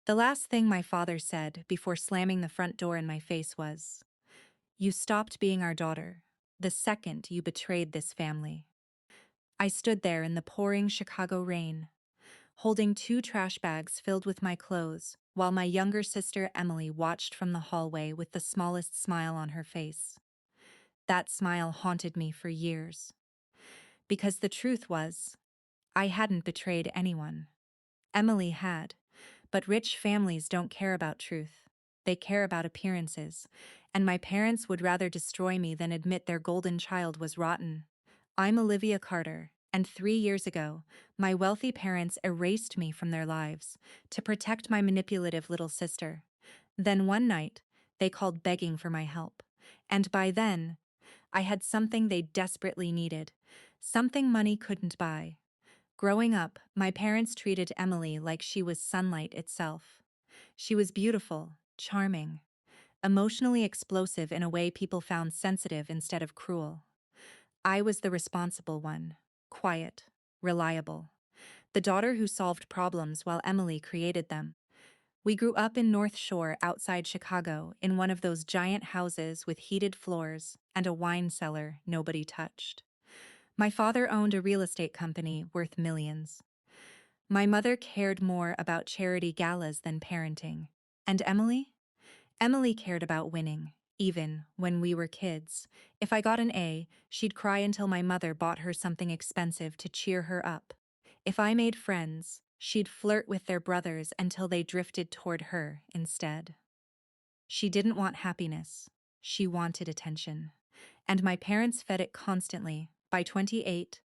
The last thing my father said before slamming the front door in my face was, "You stopped being our daughter the second you betrayed this family." I stood there in the pouring Chicago rain, holding two trash bags filled with my clothes, while my younger sister Emily watched from the hallway with the smallest smile on her face. That smile haunted me for years. Because the truth was, I hadn't betrayed anyone. Emily had. But rich families don't care about truth. They care about appearances, and my parents would rather destroy me than admit their golden child was rotten. I'm Olivia Carter, and 3 years ago, my wealthy parents erased me from their lives to protect my manipulative little sister. Then one night, they called begging for my help. And by then, I had something they desperately needed, something money couldn't buy. Growing up, my parents treated Emily like she was sunlight itself. She was beautiful, charming, emotionally explosive in a way people found sensitive instead of cruel. I was the responsible one, quiet, reliable, the daughter who solved problems while Emily created them. We grew up in North Shore outside Chicago in one of those giant houses with heated floors and a wine cellar nobody touched. My father owned a real estate company worth millions. My mother cared more about charity galas than parenting. And Emily? Emily cared about winning, even when we were kids. If I got an A, she'd cry until my mother bought her something expensive to cheer her up. If I made friends, she'd flirt with their brothers until they drifted toward her instead. She didn't want happiness. She wanted attention. And my parents fed it constantly. By 28,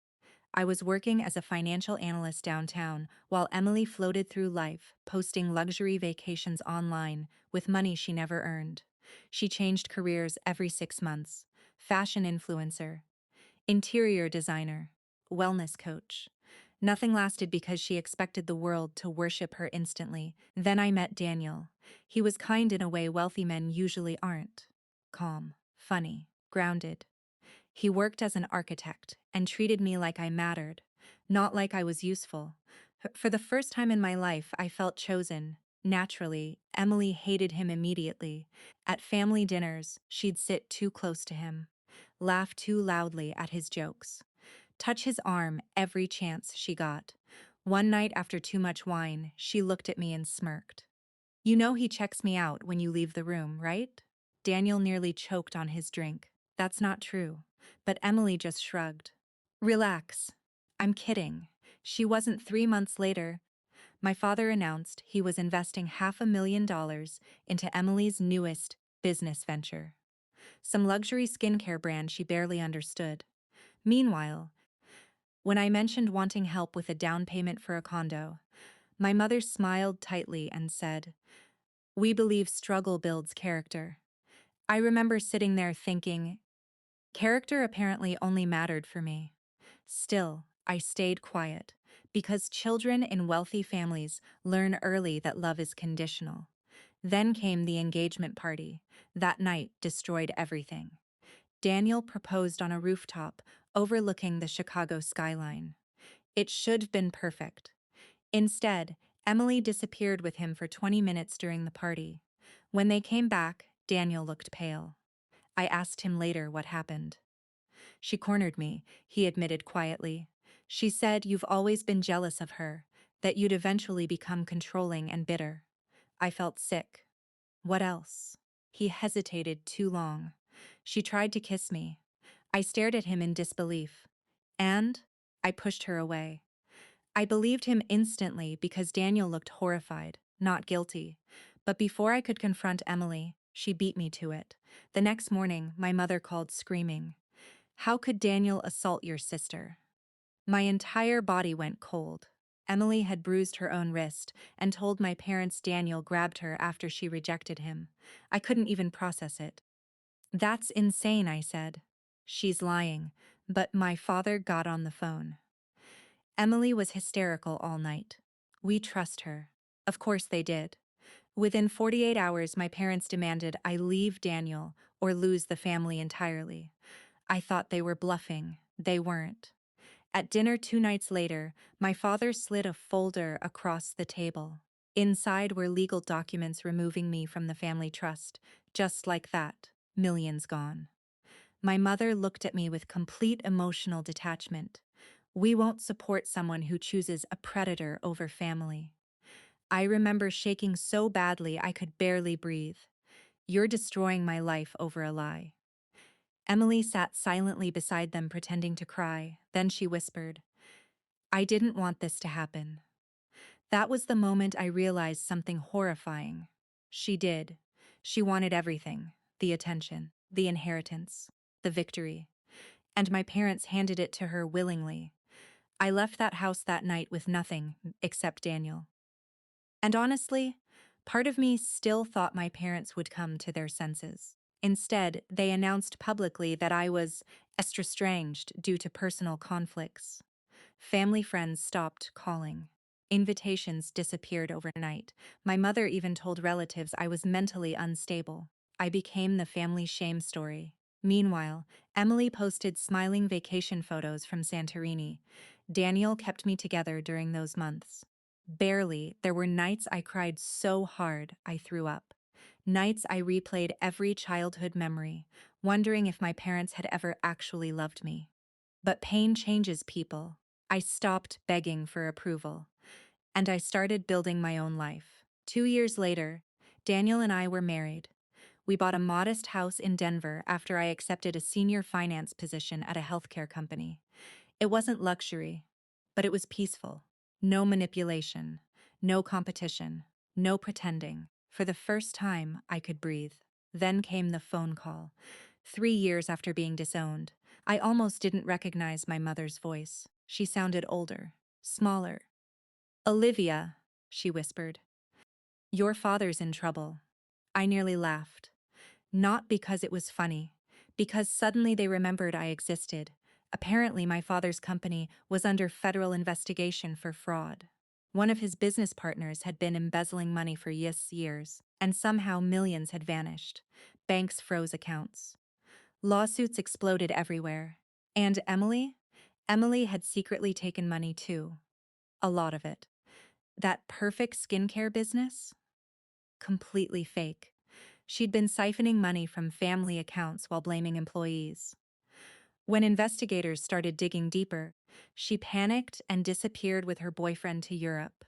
I was working as a financial analyst downtown while Emily floated through life, posting luxury vacations online with money she never earned. She changed careers every 6 months: fashion influencer, interior designer, wellness coach. Nothing lasted because she expected the world to worship her instantly. Then I met Daniel. He was kind in a way wealthy men usually aren't: calm, funny, grounded. He worked as an architect and treated me like I mattered, not like I was useful. For the first time in my life, I felt chosen. Naturally, Emily hated him immediately. At family dinners, she'd sit too close to him, laugh too loudly at his jokes, touch his arm every chance she got. One night after too much wine, she looked at me and smirked. "You know he checks me out when you leave the room, right?" Daniel nearly choked on his drink. "That's not true." But Emily just shrugged. "Relax. I'm kidding." She wasn't. 3 months later, my father announced he was investing $500,000 into Emily's newest business venture, some luxury skincare brand she barely understood. Meanwhile, when I mentioned wanting help with a down payment for a condo, my mother smiled tightly and said, "We believe struggle builds character." I remember sitting there thinking, character apparently only mattered for me. Still, I stayed quiet, because children in wealthy families learn early that love is conditional. Then came the engagement party. That night destroyed everything. Daniel proposed on a rooftop overlooking the Chicago skyline. It should have been perfect. Instead, Emily disappeared with him for 20 minutes during the party. When they came back, Daniel looked pale. I asked him later what happened. "She cornered me," he admitted quietly. "She said you've always been jealous of her, that you'd eventually become controlling and bitter." I felt sick. "What else?" He hesitated too long. "She tried to kiss me." I stared at him in disbelief. "And?" I pushed her away. I believed him instantly because Daniel looked horrified, not guilty. But before I could confront Emily, she beat me to it. The next morning, my mother called screaming. "How could Daniel assault your sister?" My entire body went cold. Emily had bruised her own wrist and told my parents Daniel grabbed her after she rejected him. I couldn't even process it. "That's insane," I said. "She's lying." But my father got on the phone. Emily was hysterical all night. We trust her. Of course they did. Within 48 hours, my parents demanded I leave Daniel or lose the family entirely. I thought they were bluffing. They weren't. At dinner 2 nights later, my father slid a folder across the table. Inside were legal documents removing me from the family trust. Just like that, millions gone. My mother looked at me with complete emotional detachment. We won't support someone who chooses a predator over family. I remember shaking so badly I could barely breathe. You're destroying my life over a lie. Emily sat silently beside them, pretending to cry. Then she whispered, I didn't want this to happen. That was the moment I realized something horrifying. She did. She wanted everything: the attention, the inheritance, the victory. And my parents handed it to her willingly. I left that house that night with nothing except Daniel. And honestly, part of me still thought my parents would come to their senses. Instead, they announced publicly that I was estranged due to personal conflicts. Family friends stopped calling. Invitations disappeared overnight. My mother even told relatives I was mentally unstable. I became the family shame story. Meanwhile, Emily posted smiling vacation photos from Santorini. Daniel kept me together during those months. Barely, there were nights I cried so hard I threw up. Nights I replayed every childhood memory, wondering if my parents had ever actually loved me. But pain changes people. I stopped begging for approval, and I started building my own life. 2 years later, Daniel and I were married. We bought a modest house in Denver after I accepted a senior finance position at a healthcare company. It wasn't luxury, but it was peaceful. No manipulation, no competition, no pretending. For the first time, I could breathe. Then came the phone call. 3 years after being disowned, I almost didn't recognize my mother's voice. She sounded older, smaller. Olivia, she whispered, your father's in trouble. I nearly laughed. Not because it was funny, because suddenly they remembered I existed. Apparently, my father's company was under federal investigation for fraud. One of his business partners had been embezzling money for years, and somehow millions had vanished. Banks froze accounts. Lawsuits exploded everywhere. And Emily? Emily had secretly taken money too. A lot of it. That perfect skincare business? Completely fake. She'd been siphoning money from family accounts while blaming employees. When investigators started digging deeper, she panicked and disappeared with her boyfriend to Europe.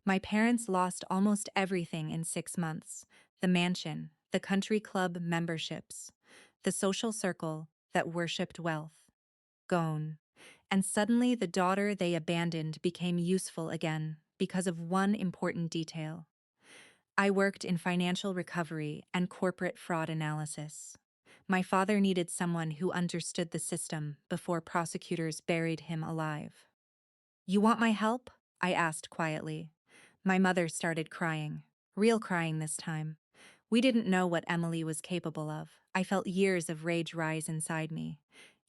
My parents lost almost everything in 6 months: the mansion, the country club memberships, the social circle that worshipped wealth. Gone. And suddenly the daughter they abandoned became useful again because of one important detail. I worked in financial recovery and corporate fraud analysis. My father needed someone who understood the system before prosecutors buried him alive. You want my help? I asked quietly. My mother started crying. Real crying this time. We didn't know what Emily was capable of. I felt years of rage rise inside me.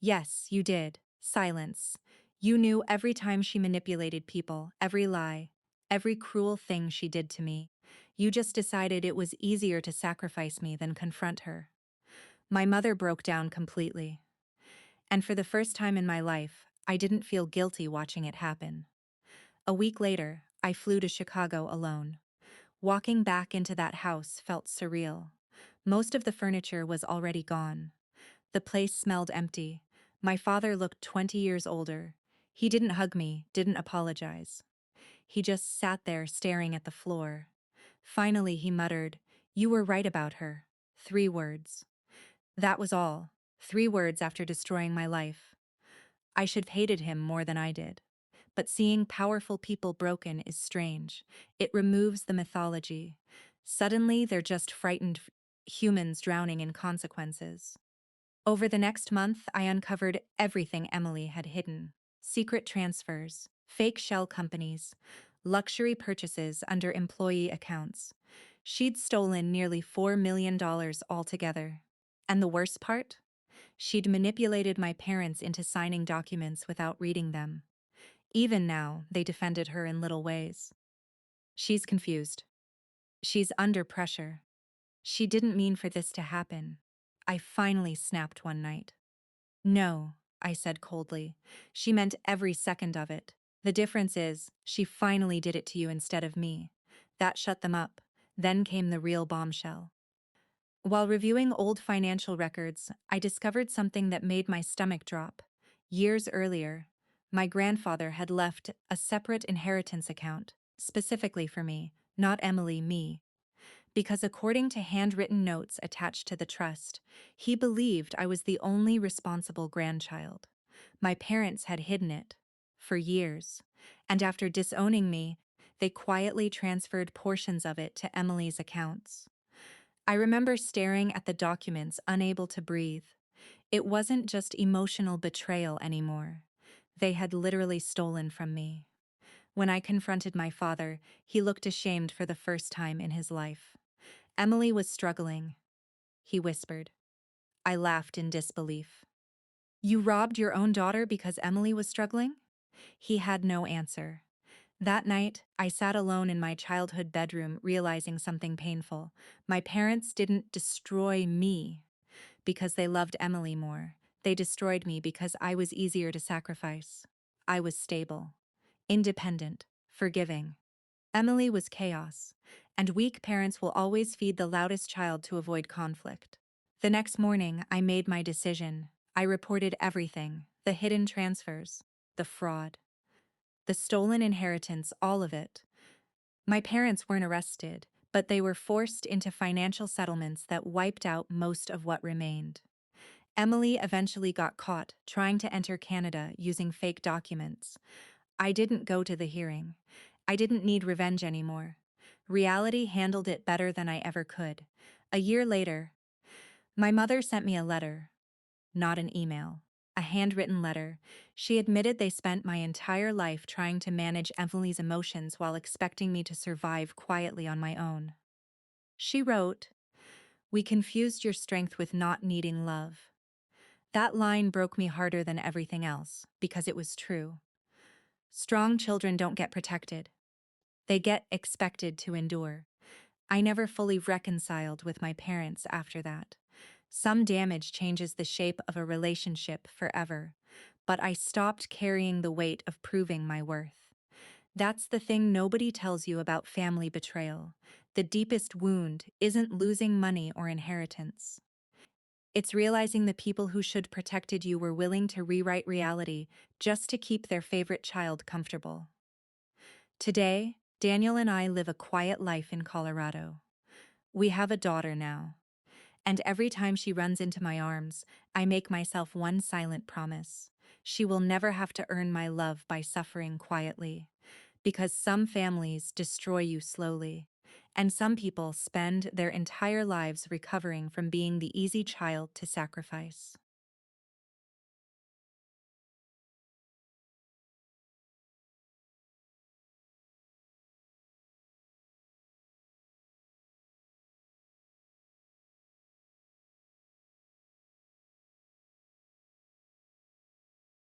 Yes, you did. Silence. You knew every time she manipulated people, every lie, every cruel thing she did to me. You just decided it was easier to sacrifice me than confront her. My mother broke down completely. And for the first time in my life, I didn't feel guilty watching it happen. A week later, I flew to Chicago alone. Walking back into that house felt surreal. Most of the furniture was already gone. The place smelled empty. My father looked 20 years older. He didn't hug me, didn't apologize. He just sat there staring at the floor. Finally, he muttered, "You were right about her." 3 words. That was all. 3 words after destroying my life. I should have hated him more than I did. But seeing powerful people broken is strange. It removes the mythology. Suddenly, they're just frightened humans drowning in consequences. Over the next month, I uncovered everything Emily had hidden: secret transfers, fake shell companies, luxury purchases under employee accounts. She'd stolen nearly $4 million altogether. And the worst part? She'd manipulated my parents into signing documents without reading them. Even now, they defended her in little ways. She's confused. She's under pressure. She didn't mean for this to happen. I finally snapped one night. No, I said coldly. She meant every second of it. The difference is, she finally did it to you instead of me. That shut them up. Then came the real bombshell. While reviewing old financial records, I discovered something that made my stomach drop. Years earlier, my grandfather had left a separate inheritance account, specifically for me, not Emily, me. Because according to handwritten notes attached to the trust, he believed I was the only responsible grandchild. My parents had hidden it for years, and after disowning me, they quietly transferred portions of it to Emily's accounts. I remember staring at the documents, unable to breathe. It wasn't just emotional betrayal anymore. They had literally stolen from me. When I confronted my father, he looked ashamed for the first time in his life. Emily was struggling, he whispered. I laughed in disbelief. You robbed your own daughter because Emily was struggling? He had no answer. That night, I sat alone in my childhood bedroom realizing something painful. My parents didn't destroy me because they loved Emily more. They destroyed me because I was easier to sacrifice. I was stable, independent, forgiving. Emily was chaos, and weak parents will always feed the loudest child to avoid conflict. The next morning, I made my decision. I reported everything, the hidden transfers, the fraud, the stolen inheritance, all of it. My parents weren't arrested, but they were forced into financial settlements that wiped out most of what remained. Emily eventually got caught trying to enter Canada using fake documents. I didn't go to the hearing. I didn't need revenge anymore. Reality handled it better than I ever could. A year later, my mother sent me a letter, not an email, a handwritten letter. She admitted they spent my entire life trying to manage Emily's emotions while expecting me to survive quietly on my own. She wrote, "We confused your strength with not needing love." That line broke me harder than everything else, because it was true. Strong children don't get protected. They get expected to endure. I never fully reconciled with my parents after that. Some damage changes the shape of a relationship forever, but I stopped carrying the weight of proving my worth. That's the thing nobody tells you about family betrayal. The deepest wound isn't losing money or inheritance. It's realizing the people who should protected you were willing to rewrite reality just to keep their favorite child comfortable. Today, Daniel and I live a quiet life in Colorado. We have a daughter now, and every time she runs into my arms, I make myself one silent promise. She will never have to earn my love by suffering quietly, because some families destroy you slowly, and some people spend their entire lives recovering from being the easy child to sacrifice.